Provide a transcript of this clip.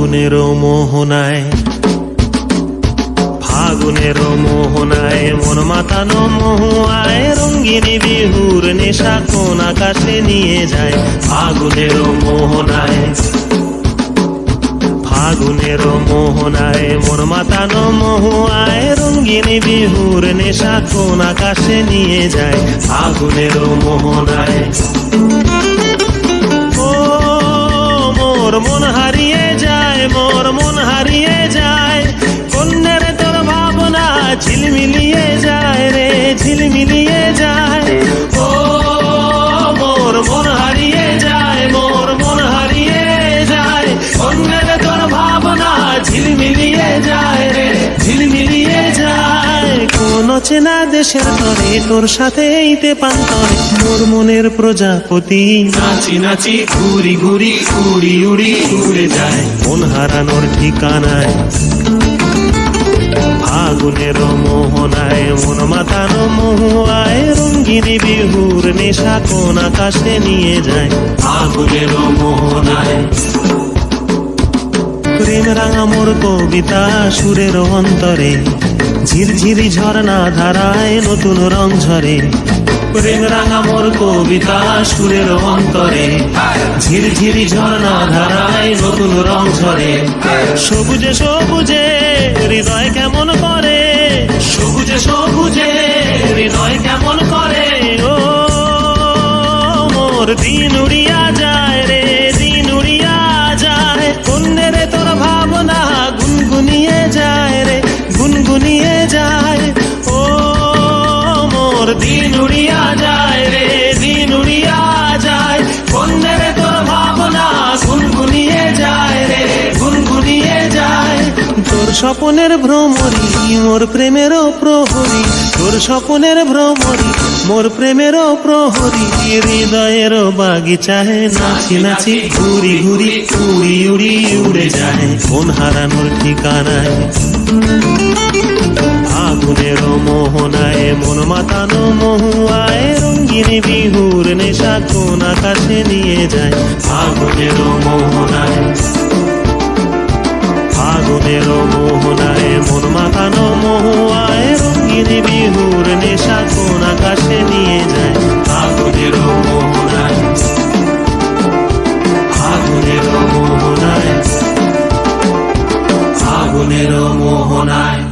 ফাগুনের মোহনায়, ফাগুনের মোহনায় মন মাতানো মহুয়ায়, রঙ্গিনী বিহুর নেশা কোন আকাশে নিয়ে যায়। ফাগুনের মোহনায়, ফাগুনের মোহনায় মন মাতানো মহুয়ায়, রঙ্গিনী বিহুর নেশা কোন আকাশে নিয়ে যায়। ফাগুনের মোহনায় ও মোর মন হারিয়ে যায়, মোর মন হারিয়ে যায়, কন্যের তোর ভাবনা ঝিলমিলিয়ে যায় রে, ঝিলমিলিয়ে যায়। ও মোর মন হারিয়ে যায়, মোর মন হারিয়ে যায়, কন্যের তোর ভাবনা ঝিলমিলিয়ে যায় রে, ঝিলমিলিয়ে যায়। কোন চেনা দেশের তরে তোর সাথে এইতে পান্তরে, মোর মনের প্রজাপতি নাচি নাচি ঘুরি ঘুরি উড়ি উড়ি উড়ে যায়, মন হারানোর ঠিকানায়। ফাগুনের মোহনায় মন মাতানো মহুয়ায়, রঙ্গিনী বিহুর নেশা কোন আকাশে নিয়ে যায়। ফাগুনের মোহনায় প্রেম রাঙা মোর কবিতা সুরের অন্তরে, ঝিরঝিরি ঝর্ণা ধারায় নতুন রং ঝরে। প্রেম রাঙা মোর কবিতা সুরের অন্তরে, ঝিরঝিরি ঝর্ণা ধারায় নতুন রং ঝরে। সবুজে সবুজে হৃদয় কেমন করে, সবুজে সবুজে হৃদয় কেমন করে। ও মোর দিন উড়িয়া যায় রে, দিন উড়িয়া যায়, কন্যের তোর ভাবনা গুনগুনিয়ে যায় রে, গুনগুনিয়ে যায়। ও মোর দিন উড়িয়া যায় রে, দিন উড়িয়া যায়, কন্যের তোর ভাবনা গুনগুনিয়ে যায় রে, গুনগুনিয়ে যায়। তোর স্বপনের ভ্রমরি মোর প্রেমেরও প্রহরী, তোর স্বপনের ভ্রমরি মোর প্রেমেরও প্রহরী, হৃদয়ের বাগিচায় নাচি নাচি ঘুরি ঘুরি উড়ি উড়ি উড়ে যায়, কোন হারানোর ঠিকানায়। ফাগুনের মোহনায় মন মাতানো মহুয়ায়, রঙ্গিনী বিহুর নেশা কোন আকাশে নিয়ে যায়। ফাগুনের মোহনায়, ফাগুনের মোহনায় মন মাতানো মহুয়ায়, রঙ্গিনী বিহুর নেশা কোন আকাশে নিয়ে যায়। ফাগুনের মোহনায়, ফাগুনের মোহনায়, ফাগুনের মোহনায়।